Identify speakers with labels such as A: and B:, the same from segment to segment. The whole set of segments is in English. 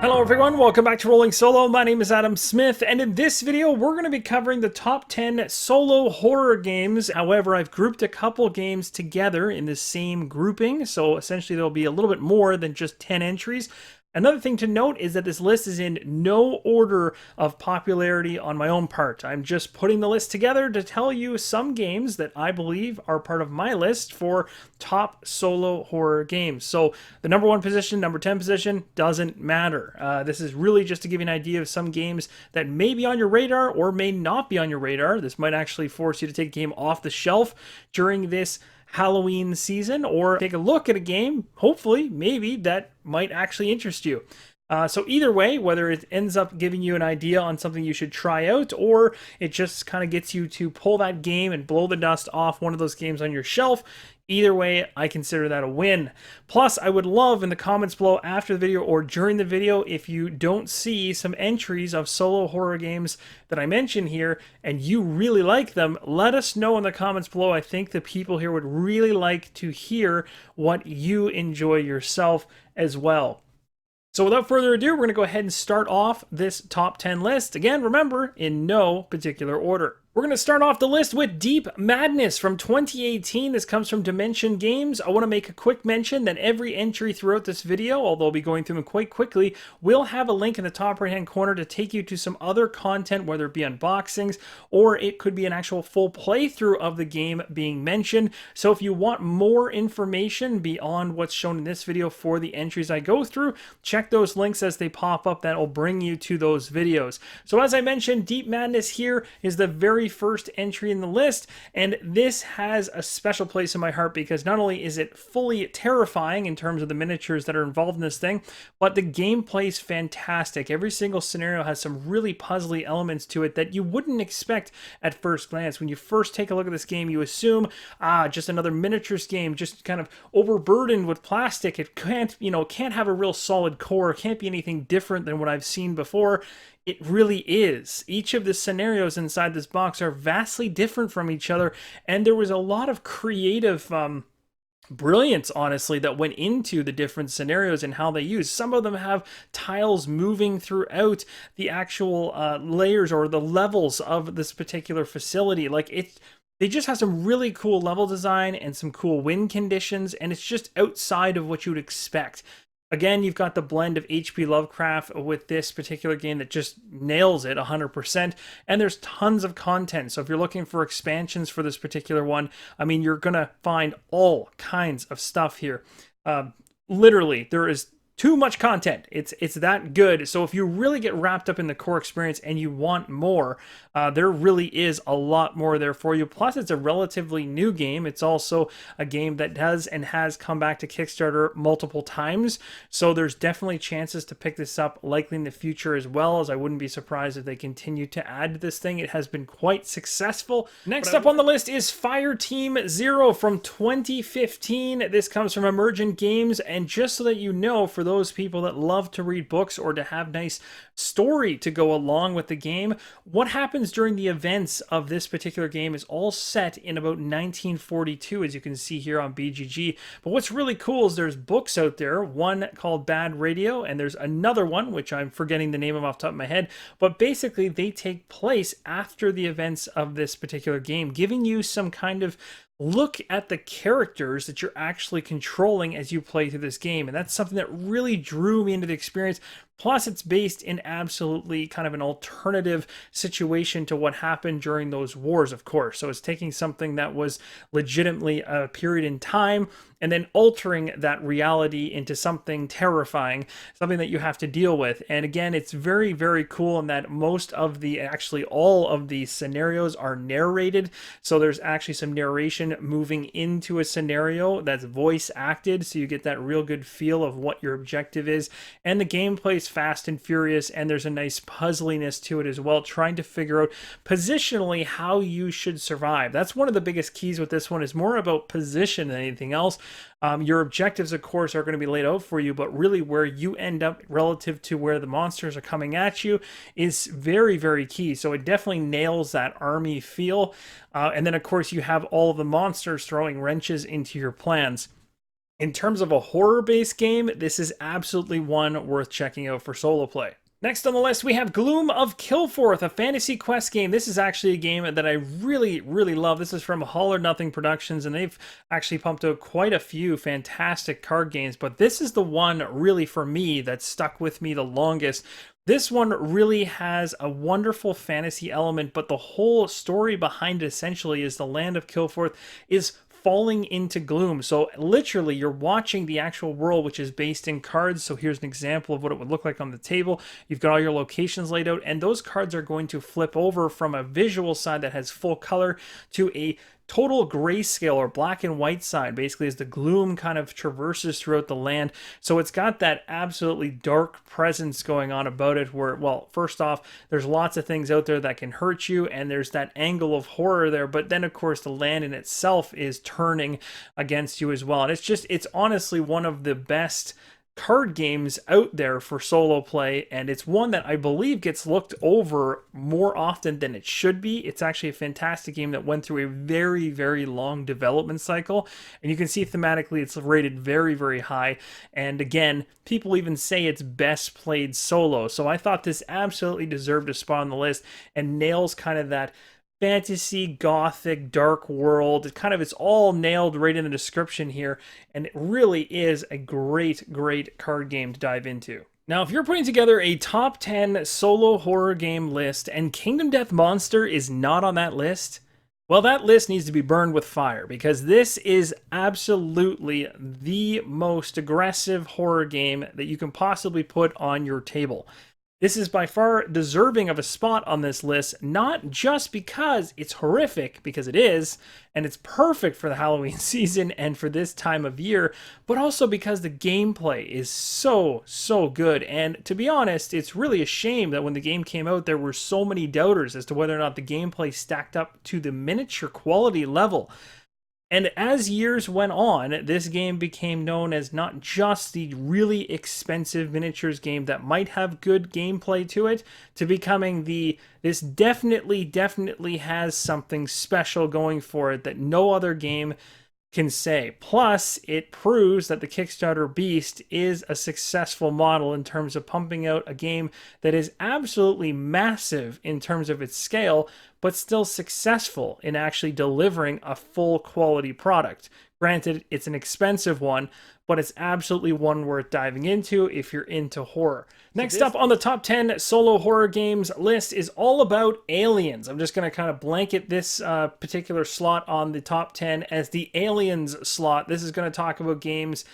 A: Hello everyone, welcome back to Rolling Solo. My name is Adam Smith, and in this video we're going to be covering the top 10 solo horror games. However, I've grouped a couple games together in the same grouping, so essentially there'll be a little bit more than just 10 entries. Another thing to note is that this list is in no order of popularity on my own part. I'm just putting the list together to tell you some games that I believe are part of my list for top solo horror games. So the number 1 position, number 10 position, doesn't matter. This is really just to give you an idea of some games that may be on your radar or may not be on your radar. This might actually force you to take a game off the shelf during this Halloween season, or take a look at a game, hopefully, maybe, that might actually interest you. So either way, whether it ends up giving you an idea on something you should try out, or it just kind of gets you to pull that game and blow the dust off one of those games on your shelf, either way, I consider that a win. Plus, I would love in the comments below after the video or during the video, if you don't see some entries of solo horror games that I mention here and you really like them, let us know in the comments below. I think the people here would really like to hear what you enjoy yourself as well. So without further ado, we're going to go ahead and start off this top 10 list. Again, remember, in no particular order. We're going to start off the list with Deep Madness from 2018. This comes from Dimension Games. I want to make a quick mention that every entry throughout this video, although I'll be going through them quite quickly, will have a link in the top right-hand corner to take you to some other content, whether it be unboxings or it could be an actual full playthrough of the game being mentioned. So if you want more information beyond what's shown in this video for the entries I go through, check those links as they pop up. That will bring you to those videos. So as I mentioned, Deep Madness here is the very first entry in the list, and this has a special place in my heart because not only is it fully terrifying in terms of the miniatures that are involved in this thing, but the gameplay is fantastic. Every single scenario has some really puzzly elements to it that you wouldn't expect at first glance. When you first take a look at this game, you assume, just another miniatures game, just kind of overburdened with plastic. It can't, can't have a real solid core. It can't be anything different than what I've seen before. It really is. Each of the scenarios inside this box are vastly different from each other, and there was a lot of creative brilliance, honestly, that went into the different scenarios and how they use. Some of them have tiles moving throughout the actual layers or the levels of this particular facility. They just have some really cool level design and some cool wind conditions, and it's just outside of what you would expect. Again, you've got the blend of H.P. Lovecraft with this particular game that just nails it 100%, and there's tons of content. So if you're looking for expansions for this particular one, I mean, you're going to find all kinds of stuff here. Literally, there is too much content. It's that good. So if you really get wrapped up in the core experience and you want more, there really is a lot more there for you. Plus, it's a relatively new game. It's also a game that does and has come back to Kickstarter multiple times. So there's definitely chances to pick this up likely in the future as well, as I wouldn't be surprised if they continue to add to this thing. It has been quite successful. Next up on the list is Fireteam Zero from 2015. This comes from Emergent Games, and just so that you know, for those people that love to read books or to have nice story to go along with the game, what happens during the events of this particular game is all set in about 1942, as you can see here on BGG. But what's really cool is there's books out there, one called Bad Radio, and there's another one, which I'm forgetting the name of off the top of my head, but basically they take place after the events of this particular game, giving you some kind of look at the characters that you're actually controlling as you play through this game. And that's something that really drew me into the experience. Plus, it's based in absolutely kind of an alternative situation to what happened during those wars, of course. So it's taking something that was legitimately a period in time and then altering that reality into something terrifying, something that you have to deal with. And again, it's very, very cool in that most of the, actually all of the scenarios are narrated. So there's actually some narration moving into a scenario that's voice acted. So you get that real good feel of what your objective is. And the gameplay is fast and furious, and there's a nice puzzliness to it as well, trying to figure out positionally how you should survive. That's one of the biggest keys with this one, is more about position than anything else. Your objectives, of course, are going to be laid out for you, but really where you end up relative to where the monsters are coming at you is very, very key. So it definitely nails that army feel. And then, of course, you have all of the monsters throwing wrenches into your plans. In terms of a horror-based game, this is absolutely one worth checking out for solo play. Next on the list, we have Gloom of Kilforth, a fantasy quest game. This is actually a game that I really, really love. This is from All or Nothing Productions, and they've actually pumped out quite a few fantastic card games, but this is the one really for me that stuck with me the longest. This one really has a wonderful fantasy element, but the whole story behind it essentially is the land of Kilforth is falling into gloom. So literally you're watching the actual world, which is based in cards. So here's an example of what it would look like on the table. You've got all your locations laid out, and those cards are going to flip over from a visual side that has full color to a total grayscale or black and white side, basically, as the gloom kind of traverses throughout the land. So it's got that absolutely dark presence going on about it where, well, first off, there's lots of things out there that can hurt you, and there's that angle of horror there, but then of course the land in itself is turning against you as well. And it's honestly one of the best card games out there for solo play, and it's one that I believe gets looked over more often than it should be. It's actually a fantastic game that went through a very, very long development cycle, and you can see thematically it's rated very, very high, and again, people even say it's best played solo. So I thought this absolutely deserved a spot on the list and nails kind of that fantasy, gothic, dark world. It's all nailed right in the description here, and it really is a great, great card game to dive into. Now, if you're putting together a top 10 solo horror game list and Kingdom Death Monster is not on that list, well, that list needs to be burned with fire, because this is absolutely the most aggressive horror game that you can possibly put on your table. This is by far deserving of a spot on this list, not just because it's horrific, because it is, and it's perfect for the Halloween season and for this time of year, but also because the gameplay is so, so good. And to be honest, it's really a shame that when the game came out, there were so many doubters as to whether or not the gameplay stacked up to the miniature quality level. And as years went on, this game became known as not just the really expensive miniatures game that might have good gameplay to it, to becoming this definitely has something special going for it that no other game can say. Plus, it proves that the Kickstarter beast is a successful model in terms of pumping out a game that is absolutely massive in terms of its scale, but still successful in actually delivering a full quality product. Granted, it's an expensive one, but it's absolutely one worth diving into if you're into horror. Next up on the top 10 solo horror games list is all about aliens. I'm just going to kind of blanket this particular slot on the top 10 as the aliens slot. This is going to talk about games,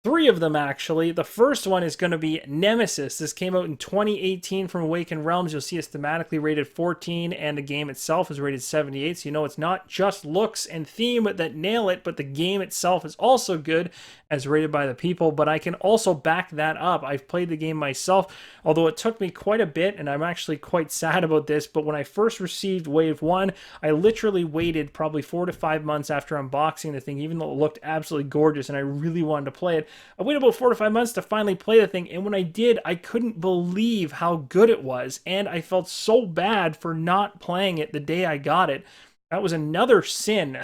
A: 3 of them actually. The first one is going to be Nemesis. This came out in 2018 from Awakened Realms. You'll see it's thematically rated 14, and the game itself is rated 78. So you know it's not just looks and theme that nail it, but the game itself is also good as rated by the people. But I can also back that up. I've played the game myself, although it took me quite a bit, and I'm actually quite sad about this. But when I first received Wave 1, I literally waited probably 4 to 5 months after unboxing the thing, even though it looked absolutely gorgeous and I really wanted to play it. I waited about 4 to 5 months to finally play the thing, and when I did, I couldn't believe how good it was, and I felt so bad for not playing it the day I got it. That was another sin.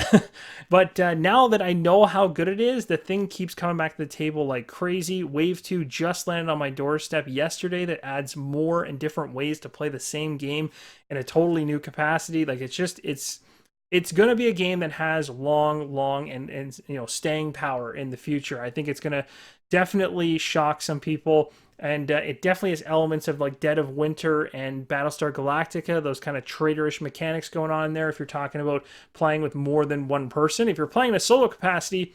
A: But now that I know how good it is, the thing keeps coming back to the table like crazy. Wave 2 just landed on my doorstep yesterday that adds more and different ways to play the same game in a totally new capacity. Like, it's going to be a game that has long and staying power in the future. I think it's going to definitely shock some people, and it definitely has elements of like Dead of Winter and Battlestar Galactica, those kind of traitorish mechanics going on in there if you're talking about playing with more than one person. If you're playing in a solo capacity,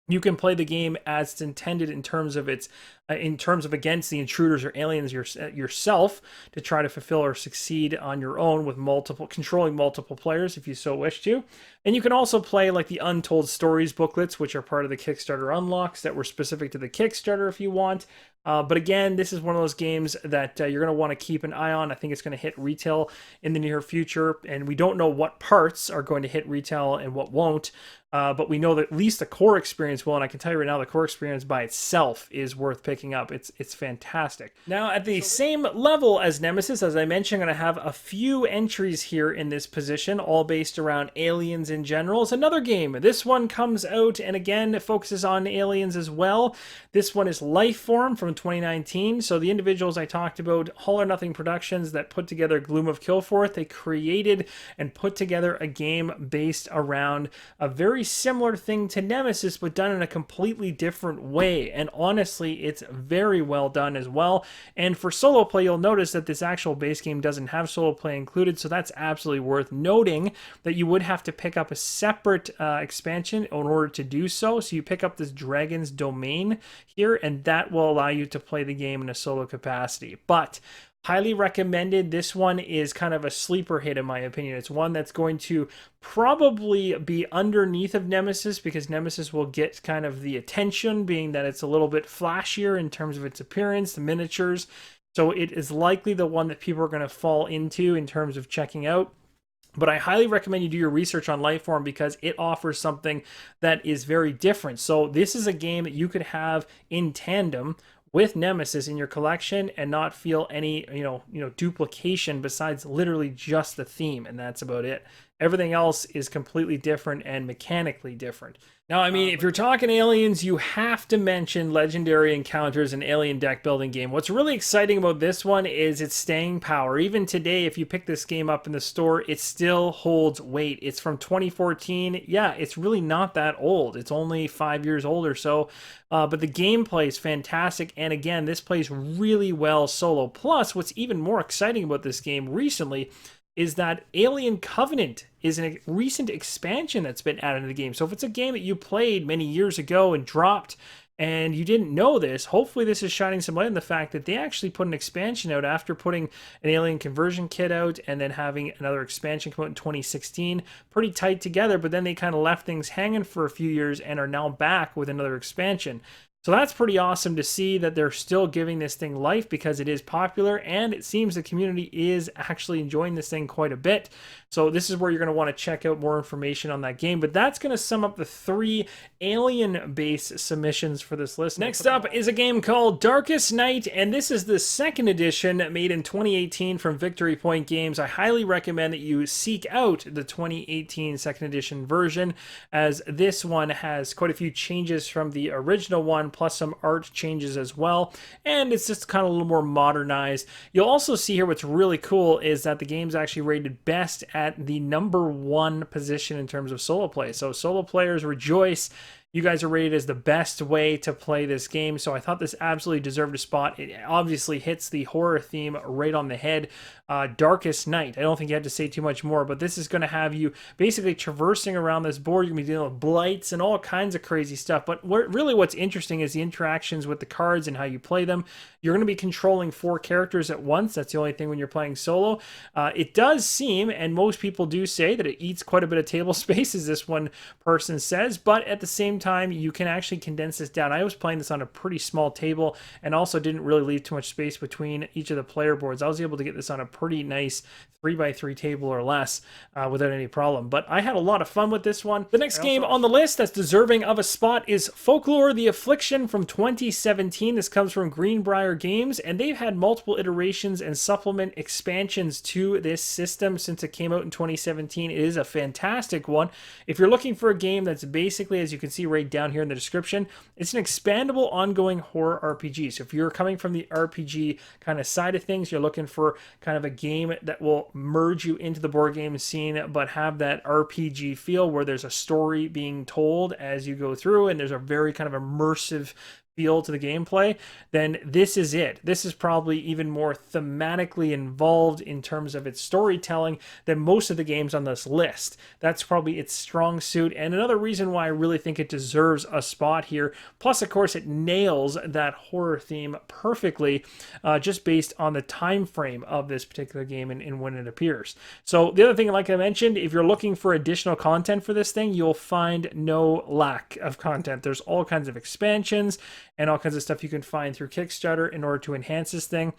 A: you can play the game as it's intended in terms of against the intruders or aliens yourself, to try to fulfill or succeed on your own with controlling multiple players if you so wish to. And you can also play like the Untold Stories booklets, which are part of the Kickstarter unlocks that were specific to the Kickstarter if you want. But again, this is one of those games that you're going to want to keep an eye on. I think it's going to hit retail in the near future, and we don't know what parts are going to hit retail and what won't. But we know that at least the core experience will, and I can tell you right now, the core experience by itself is worth picking picking up. It's fantastic. Now, at the same level as Nemesis, as I mentioned, I'm going to have a few entries here in this position, all based around aliens in general. It's another game. This one comes out, and again, it focuses on aliens as well. This one is Lifeform from 2019. So the individuals I talked about, All or Nothing Productions, that put together Gloom of Kilforth, they created and put together a game based around a very similar thing to Nemesis, but done in a completely different way. And honestly, it's very well done as well. And for solo play, you'll notice that this actual base game doesn't have solo play included, so that's absolutely worth noting that you would have to pick up a separate expansion in order to do so. So you pick up this Dragon's Domain here, and that will allow you to play the game in a solo capacity. But highly recommended. This one is kind of a sleeper hit in my opinion. It's one that's going to probably be underneath of Nemesis, because Nemesis will get kind of the attention, being that it's a little bit flashier in terms of its appearance, the miniatures. So it is likely the one that people are going to fall into in terms of checking out. But I highly recommend you do your research on Lifeform, because it offers something that is very different. So this is a game that you could have in tandem with Nemesis in your collection and not feel any, duplication besides literally just the theme, and that's about it. Everything else is completely different and mechanically different. Now, I mean, if you're talking aliens, you have to mention Legendary Encounters, an alien deck building game. What's really exciting about this one is its staying power. Even today, if you pick this game up in the store, it still holds weight. It's from 2014. Yeah, it's really not that old. It's only 5 years old or so. But the gameplay is fantastic. And again, this plays really well solo. Plus, what's even more exciting about this game recently is that Alien Covenant is a recent expansion that's been added to the game. So if it's a game that you played many years ago and dropped and you didn't know this, hopefully this is shining some light on the fact that they actually put an expansion out after putting an Alien conversion kit out and then having another expansion come out in 2016. Pretty tight together, but then they kind of left things hanging for a few years and are now back with another expansion. So that's pretty awesome to see that they're still giving this thing life, because it is popular and it seems the community is actually enjoying this thing quite a bit. So this is where you're going to want to check out more information on that game. But that's going to sum up the 3 alien-based submissions for this list. Next up is a game called Darkest Night, and this is the 2nd edition made in 2018 from Victory Point Games. I highly recommend that you seek out the 2018 2nd edition version, as this one has quite a few changes from the original one, plus some art changes as well, and it's just kind of a little more modernized. You'll also see here what's really cool is that the game's actually rated best at the #1 position in terms of solo play. So solo players rejoice. You guys are rated as the best way to play this game, so I thought this absolutely deserved a spot. It obviously hits the horror theme right on the head. Darkest Night. I don't think you have to say too much more, but this is going to have you basically traversing around this board. You're going to be dealing with blights and all kinds of crazy stuff, but really what's interesting is the interactions with the cards and how you play them. You're going to be controlling 4 characters at once. That's the only thing when you're playing solo. It does seem, and most people do say, that it eats quite a bit of table space, as this one person says, but at the same time, you can actually condense this down. I was playing this on a pretty small table and also didn't really leave too much space between each of the player boards. I was able to get this on a pretty nice 3x3 table or less without any problem. But I had a lot of fun with this one. The next game on the list that's deserving of a spot is Folklore the Affliction from 2017. This comes from Greenbrier Games, and they've had multiple iterations and supplement expansions to this system since it came out in 2017. It is a fantastic one. If you're looking for a game that's basically, as you can see right down here in the description, it's an expandable ongoing horror RPG. So if you're coming from the RPG kind of side of things, you're looking for kind of a game that will merge you into the board game scene but have that RPG feel where there's a story being told as you go through and there's a very kind of immersive feel to the gameplay, then this is it. This is probably even more thematically involved in terms of its storytelling than most of the games on this list. That's probably its strong suit, and another reason why I really think it deserves a spot here. Plus, of course, it nails that horror theme perfectly, just based on the time frame of this particular game and when it appears. So the other thing, like I mentioned, if you're looking for additional content for this thing, you'll find no lack of content. There's all kinds of expansions and all kinds of stuff you can find through Kickstarter in order to enhance this thing.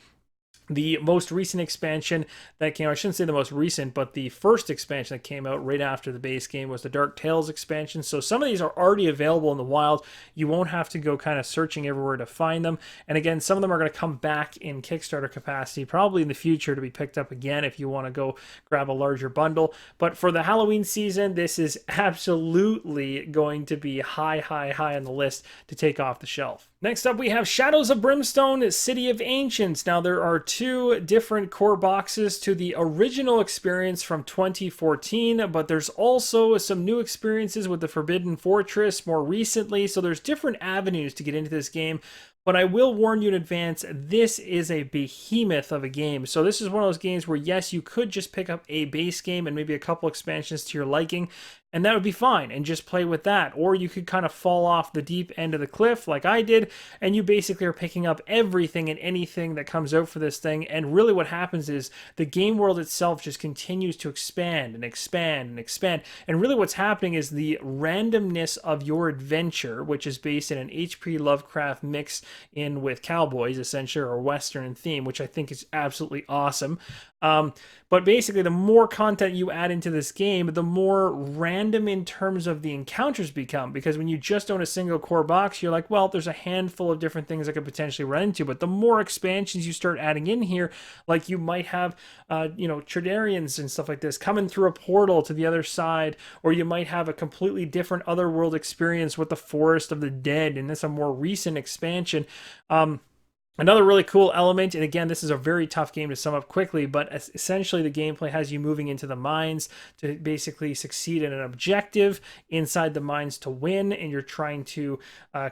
A: The most recent expansion that came out, I shouldn't say the most recent, but the first expansion that came out right after the base game was the Dark Tales expansion. So some of these are already available in the wild. You won't have to go kind of searching everywhere to find them. And again, some of them are going to come back in Kickstarter capacity, probably in the future, to be picked up again if you want to go grab a larger bundle. But for the Halloween season, this is absolutely going to be high on the list to take off the shelf. Next up, we have Shadows of Brimstone, City of Ancients. Now, there are two different core boxes to the original experience from 2014, but there's also some new experiences with the Forbidden Fortress more recently, so there's different avenues to get into this game. But I will warn you in advance, this is a behemoth of a game. So this is one of those games where, yes, you could just pick up a base game and maybe a couple expansions to your liking, and that would be fine, and just play with that. Or you could kind of fall off the deep end of the cliff like I did, and you basically are picking up everything and anything that comes out for this thing. And really what happens is the game world itself just continues to expand and expand and expand. And really what's happening is the randomness of your adventure, which is based in an H.P. Lovecraft mixed in with cowboys, essentially, or Western in theme, which I think is absolutely awesome. But basically, the more content you add into this game, the more random in terms of the encounters become. Because when you just own a single core box, you're like, well, there's a handful of different things I could potentially run into. But the more expansions you start adding in here, like you might have, Tridarians and stuff like this coming through a portal to the other side, or you might have a completely different otherworld experience with the Forest of the Dead, and that's a more recent expansion. Another really cool element, and again, this is a very tough game to sum up quickly, but essentially the gameplay has you moving into the mines to basically succeed in an objective inside the mines to win, and you're trying to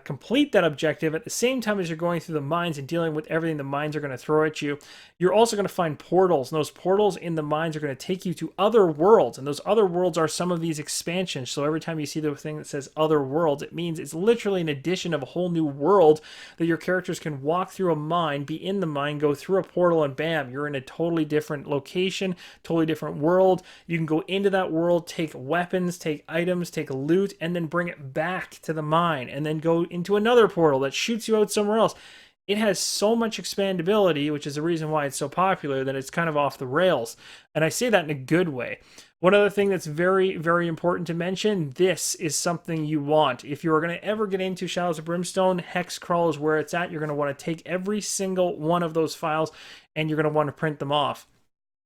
A: complete that objective at the same time as you're going through the mines and dealing with everything the mines are going to throw at you. You're also going to find portals, and those portals in the mines are going to take you to other worlds, and those other worlds are some of these expansions. So every time you see the thing that says other worlds, it means it's literally an addition of a whole new world that your characters can walk through a mine, be in the mine, go through a portal, and bam, you're in a totally different location, totally different world. You can go into that world, take weapons, take items, take loot, and then bring it back to the mine, and then go into another portal that shoots you out somewhere else. It has so much expandability, which is the reason why it's so popular, that it's kind of off the rails. And I say that in a good way. One other thing that's very, very important to mention, this is something you want. If you're going to ever get into Shadows of Brimstone, Hexcrawl is where it's at. You're going to want to take every single one of those files and you're going to want to print them off.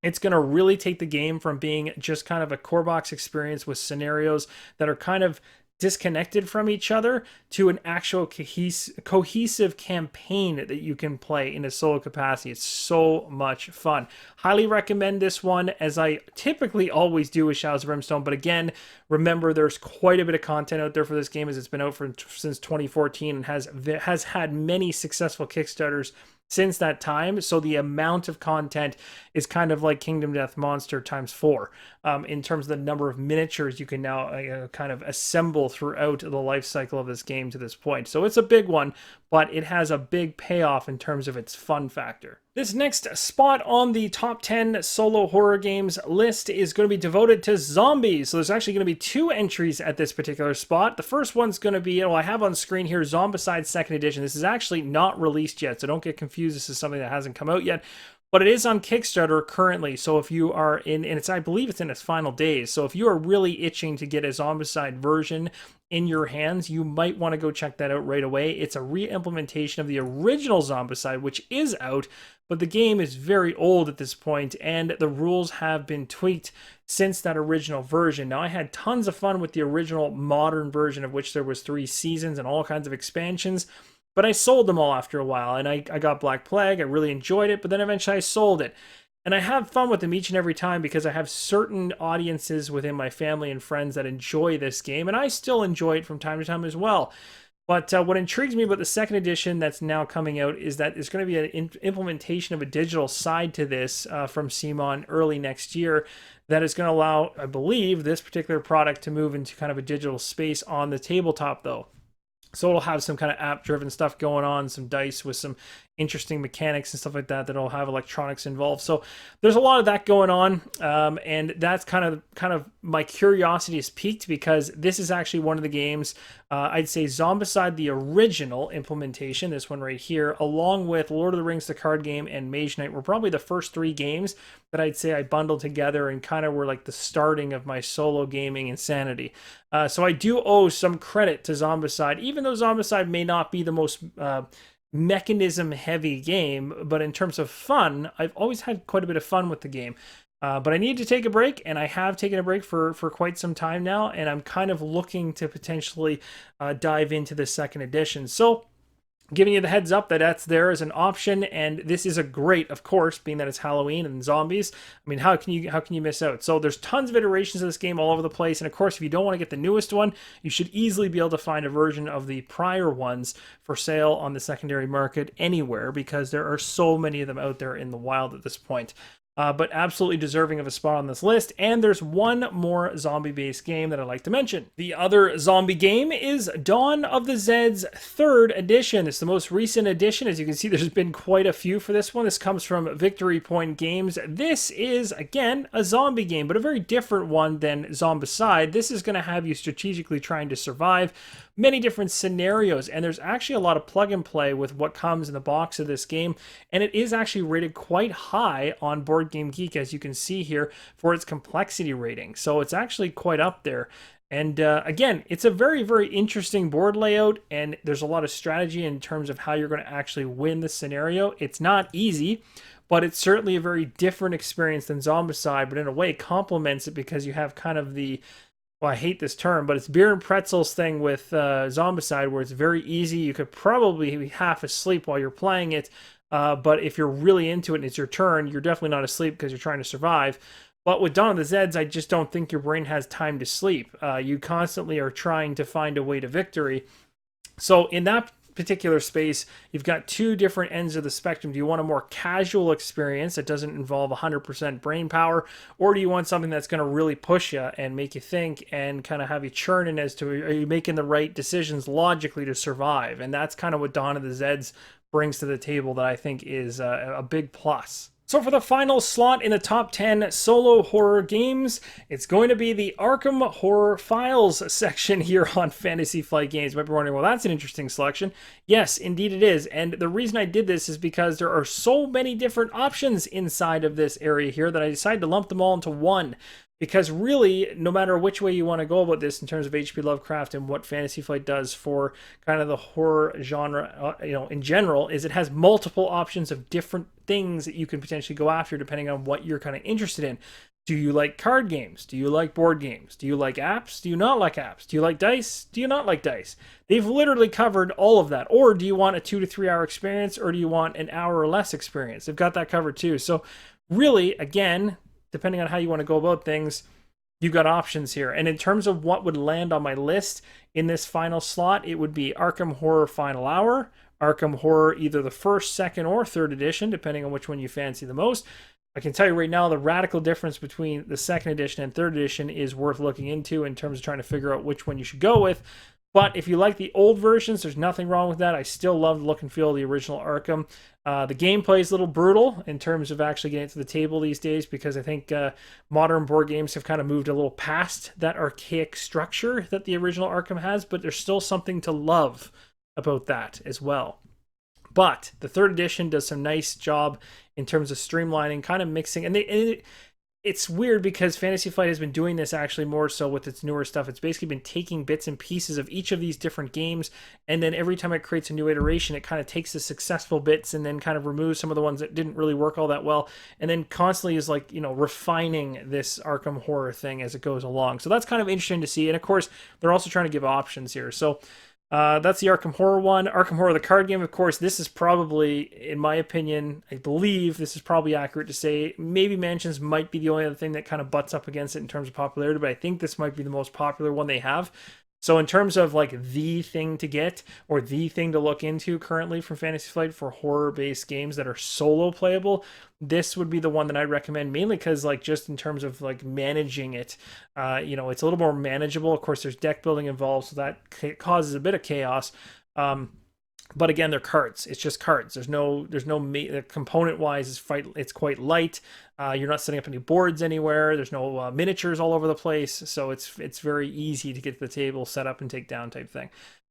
A: It's going to really take the game from being just kind of a core box experience with scenarios that are kind of disconnected from each other to an actual cohesive campaign that you can play in a solo capacity. It's so much fun. Highly recommend this one, as I typically always do with Shadows of Brimstone. But again, remember, there's quite a bit of content out there for this game, as it's been out since 2014 and has had many successful Kickstarters since that time. So the amount of content is kind of like Kingdom Death Monster times 4 in terms of the number of miniatures you can now kind of assemble throughout the life cycle of this game to this point. So it's a big one, but it has a big payoff in terms of its fun factor. This next spot on the top 10 solo horror games list is going to be devoted to zombies. So there's actually going to be 2 entries at this particular spot. The first one's going to be, I have on screen here, Zombicide 2nd Edition. This is actually not released yet, so don't get confused. This is something that hasn't come out yet, but it is on Kickstarter currently. So if you are in, and I believe it's in its final days. So if you are really itching to get a Zombicide version in your hands, you might want to go check that out right away. It's a re-implementation of the original Zombicide, which is out, but the game is very old at this point, and the rules have been tweaked since that original version. Now, I had tons of fun with the original modern version, of which there was 3 seasons and all kinds of expansions, but I sold them all after a while, and I got Black Plague. I really enjoyed it, but then eventually I sold it. And I have fun with them each and every time because I have certain audiences within my family and friends that enjoy this game, and I still enjoy it from time to time as well. But what intrigues me about the 2nd edition that's now coming out is that there's going to be an implementation of a digital side to this from CMON early next year that is going to allow, I believe, this particular product to move into kind of a digital space on the tabletop, though. So it'll have some kind of app-driven stuff going on, some dice with some interesting mechanics and stuff like that that'll have electronics involved. So there's a lot of that going on, and that's kind of my curiosity is piqued because this is actually one of the games. I'd say Zombicide, the original implementation, this one right here, along with Lord of the Rings, the card game, and Mage Knight, were probably the first 3 games that I'd say I bundled together and kind of were like the starting of my solo gaming insanity. So I do owe some credit to Zombicide, even though Zombicide may not be the most mechanism heavy game, but in terms of fun, I've always had quite a bit of fun with the game. But I need to take a break, and I have taken a break for quite some time now, and I'm kind of looking to potentially dive into the second edition. So giving you the heads up that that's there as an option, and this is a great, of course, being that it's Halloween and zombies. I mean, how can you miss out? So there's tons of iterations of this game all over the place, and of course, if you don't want to get the newest one, you should easily be able to find a version of the prior ones for sale on the secondary market anywhere, because there are so many of them out there in the wild at this point. But absolutely deserving of a spot on this list. And there's one more zombie-based game that I'd like to mention. The other zombie game is Dawn of the Zeds 3rd edition. It's the most recent edition. As you can see, there's been quite a few for this one. This comes from Victory Point Games. This is, again, a zombie game, but a very different one than Zombicide. This is going to have you strategically trying to survive many different scenarios, and there's actually a lot of plug and play with what comes in the box of this game, and it is actually rated quite high on Board Game Geek, as you can see here, for its complexity rating. So it's actually quite up there. And again, it's a very, very interesting board layout, and there's a lot of strategy in terms of how you're going to actually win the scenario. It's not easy, but it's certainly a very different experience than Zombicide, but in a way complements it because you have kind of the, well, I hate this term, but it's beer and pretzels thing with Zombicide, where it's very easy. You could probably be half asleep while you're playing it, but if you're really into it and it's your turn, you're definitely not asleep because you're trying to survive. But with Dawn of the Zeds, I just don't think your brain has time to sleep. You constantly are trying to find a way to victory. So in that particular space, you've got 2 different ends of the spectrum. Do you want a more casual experience that doesn't involve 100% brain power, or do you want something that's going to really push you and make you think and kind of have you churning as to, are you making the right decisions logically to survive? And that's kind of what Dawn of the Zeds brings to the table that I think is a big plus. So for the final slot in the top 10 solo horror games, it's going to be the Arkham Horror Files section here on Fantasy Flight Games. You might be wondering, well, that's an interesting selection. Yes, indeed it is. And the reason I did this is because there are so many different options inside of this area here that I decided to lump them all into one. Because really, no matter which way you want to go about this in terms of H.P. Lovecraft and what Fantasy Flight does for kind of the horror genre, in general, is it has multiple options of different things that you can potentially go after depending on what you're kind of interested in. Do you like card games? Do you like board games? Do you like apps? Do you not like apps? Do you like dice? Do you not like dice? They've literally covered all of that. Or do you want a 2 to 3 hour experience, or do you want an hour or less experience? They've got that covered too. So really, again, depending on how you want to go about things, you've got options here. And in terms of what would land on my list in this final slot, it would be Arkham Horror Final Hour, Arkham Horror either the 1st, 2nd, or 3rd edition, depending on which one you fancy the most. I can tell you right now, the radical difference between the 2nd edition and 3rd edition is worth looking into in terms of trying to figure out which one you should go with. But if you like the old versions, there's nothing wrong with that. I still love the look and feel of the original Arkham. The gameplay is a little brutal in terms of actually getting to the table these days, because I think modern board games have kind of moved a little past that archaic structure that the original Arkham has, but there's still something to love about that as well. But the 3rd edition does some nice job in terms of streamlining, kind of mixing, and it's weird because Fantasy Flight has been doing this actually more so with its newer stuff. It's basically been taking bits and pieces of each of these different games, and then every time it creates a new iteration, it kind of takes the successful bits and then kind of removes some of the ones that didn't really work all that well, and then constantly is like, refining this Arkham Horror thing as it goes along. So that's kind of interesting to see, and of course, they're also trying to give options here. So that's the Arkham Horror one. Arkham Horror, the card game, of course, this is probably, in my opinion, I believe this is probably accurate to say, maybe Mansions might be the only other thing that kind of butts up against it in terms of popularity, but I think this might be the most popular one they have. So in terms of like the thing to get or the thing to look into currently from Fantasy Flight for horror-based games that are solo playable, this would be the one that I'd recommend, mainly because like just in terms of like managing it, it's a little more manageable. Of course, there's deck building involved, so that causes a bit of chaos. But again, they're cards. It's just cards. There's no component wise. It's quite light. You're not setting up any boards anywhere. There's no miniatures all over the place. So it's very easy to get the table set up and take down type thing.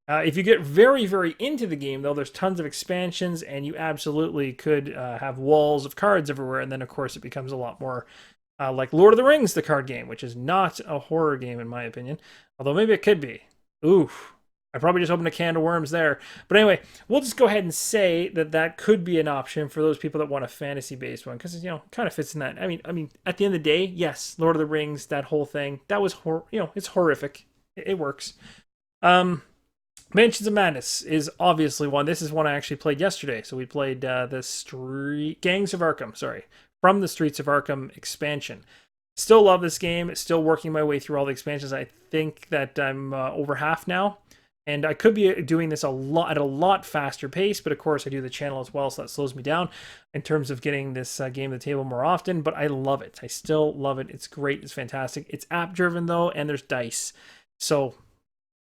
A: If you get very, very into the game, though, there's tons of expansions, and you absolutely could have walls of cards everywhere. And then, of course, it becomes a lot more like Lord of the Rings, the card game, which is not a horror game, in my opinion. Although maybe it could be. Oof. I probably just opened a can of worms there. But anyway, we'll just go ahead and say that that could be an option for those people that want a fantasy-based one, because, you know, kind of fits in that. I mean, at the end of the day, yes, Lord of the Rings, that whole thing, that was, it's horrific. It works. Mansions of Madness is obviously one. This is one I actually played yesterday. So we played the Gangs of Arkham, sorry, from the Streets of Arkham expansion. Still love this game. Still working my way through all the expansions. I think that I'm over half now. And I could be doing this at a lot faster pace, but of course I do the channel as well, so that slows me down in terms of getting this game to the table more often. But I love it. I still love it. It's great. It's fantastic. It's app-driven, though, and there's dice. So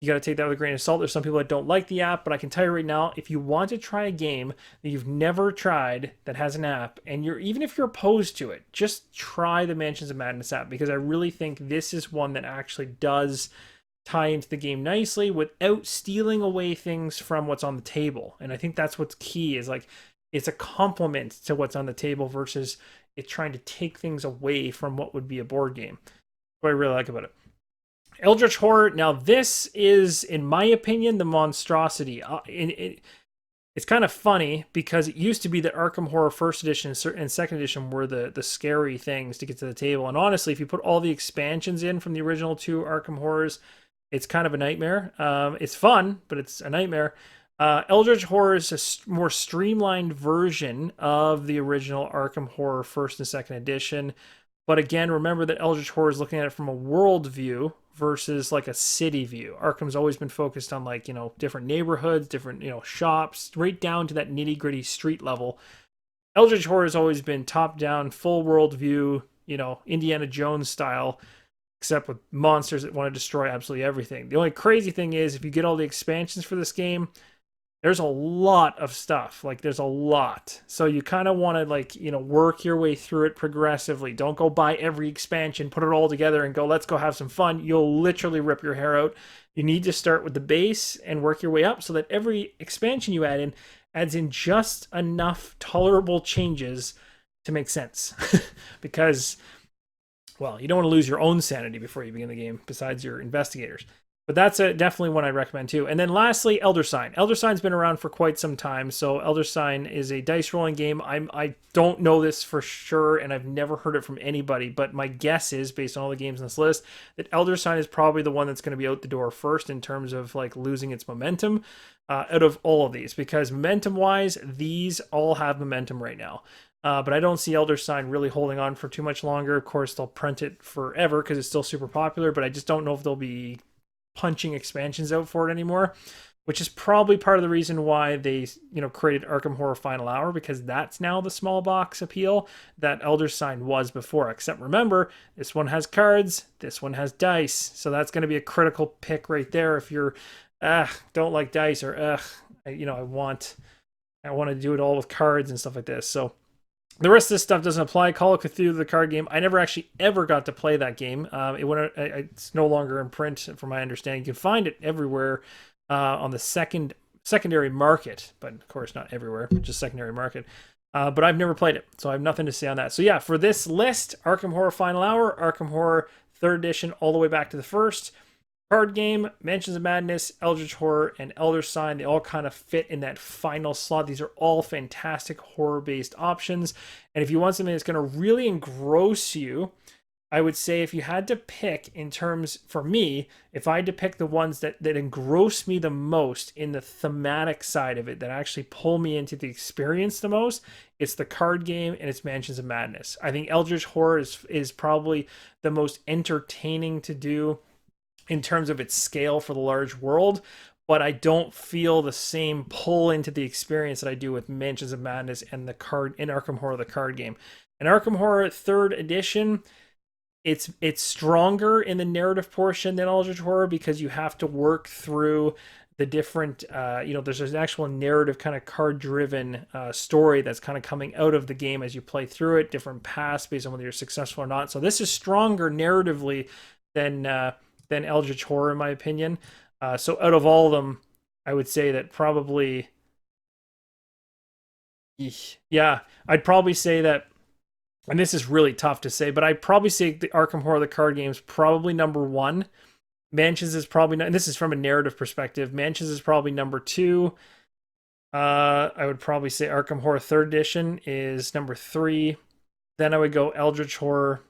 A: you got to take that with a grain of salt. There's some people that don't like the app, but I can tell you right now, if you want to try a game that you've never tried that has an app, and even if you're opposed to it, just try the Mansions of Madness app, because I really think this is one that actually does tie into the game nicely without stealing away things from what's on the table. And I think that's what's key, is like it's a complement to what's on the table versus it trying to take things away from what would be a board game. What I really like about it. Eldritch Horror. Now this is, in my opinion, the monstrosity. It's kind of funny because it used to be that Arkham Horror First Edition and Second Edition were the scary things to get to the table. And honestly, if you put all the expansions in from the original two Arkham Horrors, it's kind of a nightmare. It's fun, but it's a nightmare. Eldritch Horror is a more streamlined version of the original Arkham Horror First and Second Edition. But again, remember that Eldritch Horror is looking at it from a world view versus like a city view. Arkham's always been focused on, like, different neighborhoods, different, shops, right down to that nitty gritty street level. Eldritch Horror has always been top down, full world view, Indiana Jones style, except with monsters that want to destroy absolutely everything. The only crazy thing is, if you get all the expansions for this game, there's a lot of stuff. Like, there's a lot. So you kind of want to, work your way through it progressively. Don't go buy every expansion, put it all together, and go, let's go have some fun. You'll literally rip your hair out. You need to start with the base and work your way up so that every expansion you add in adds in just enough tolerable changes to make sense. Because, well, you don't want to lose your own sanity before you begin the game, besides your investigators. But that's definitely one I'd recommend too. And then lastly, Elder Sign. Elder Sign's been around for quite some time. So Elder Sign is a dice rolling game. I don't know this for sure, and I've never heard it from anybody. But my guess is, based on all the games on this list, that Elder Sign is probably the one that's going to be out the door first in terms of like losing its momentum out of all of these. Because momentum-wise, these all have momentum right now. But I don't see Elder Sign really holding on for too much longer. Of course, they'll print it forever because it's still super popular. But I just don't know if they'll be punching expansions out for it anymore, which is probably part of the reason why they created Arkham Horror Final Hour, because that's now the small box appeal that Elder Sign was before. Except remember, this one has cards, this one has dice, so that's going to be a critical pick right there if you're don't like dice, or I want to do it all with cards and stuff like this. So the rest of this stuff doesn't apply. Call of Cthulhu, the card game, I never actually ever got to play that game. It's no longer in print, from my understanding. You can find it everywhere on the secondary market, but of course not everywhere, just secondary market. But I've never played it, so I have nothing to say on that. So yeah, for this list, Arkham Horror Final Hour, Arkham Horror 3rd Edition, all the way back to the first. Card game, Mansions of Madness, Eldritch Horror, and Elder Sign, they all kind of fit in that final slot. These are all fantastic horror-based options. And if you want something that's going to really engross you, I would say if you had to pick in terms, for me, if I had to pick the ones that engross me the most in the thematic side of it, that actually pull me into the experience the most, it's the card game and it's Mansions of Madness. I think Eldritch Horror is probably the most entertaining to do in terms of its scale for the large world, but I don't feel the same pull into the experience that I do with Mansions of Madness and the card in Arkham Horror, the card game. In Arkham Horror 3rd Edition, it's stronger in the narrative portion than Eldritch Horror, because you have to work through the different, there's an actual narrative kind of card-driven story that's kind of coming out of the game as you play through it, different paths based on whether you're successful or not. So this is stronger narratively than Eldritch Horror, in my opinion. So out of all of them, I would say that probably, yeah, I'd probably say that, and this is really tough to say, but I'd probably say the Arkham Horror, the card games, probably number one. Mansions is probably not, and this is from a narrative perspective. Mansions is probably number two. I would probably say Arkham Horror 3rd Edition is number 3. Then I would go Eldritch Horror.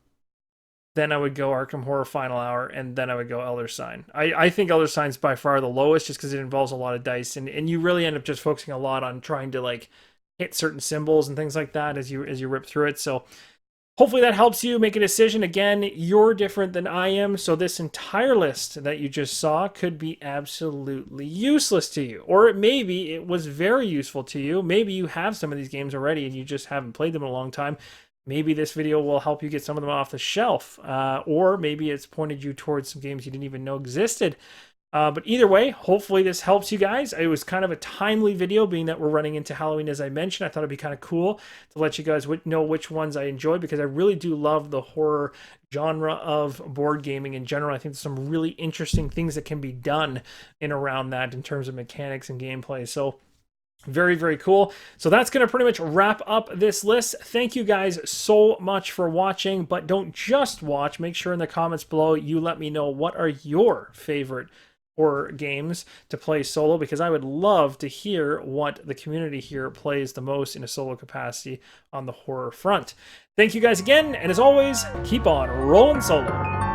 A: Then I would go Arkham Horror Final Hour, and then I would go Elder Sign. I think Elder Sign's by far the lowest, just because it involves a lot of dice, and you really end up just focusing a lot on trying to like hit certain symbols and things like that as you rip through it. So hopefully that helps you make a decision. Again, you're different than I am, so this entire list that you just saw could be absolutely useless to you. Or maybe it was very useful to you. Maybe you have some of these games already and you just haven't played them in a long time. Maybe this video will help you get some of them off the shelf. Or maybe it's pointed you towards some games you didn't even know existed. But either way, hopefully this helps you guys. It was kind of a timely video, being that we're running into Halloween, as I mentioned. I thought it'd be kind of cool to let you guys know which ones I enjoy, because I really do love the horror genre of board gaming in general. I think there's some really interesting things that can be done in around that in terms of mechanics and gameplay. So very, very cool. So that's going to pretty much wrap up this list. Thank you guys so much for watching, but don't just watch. Make sure in the comments below you let me know what are your favorite horror games to play solo, because I would love to hear what the community here plays the most in a solo capacity on the horror front. Thank you guys again, and as always, keep on rolling solo.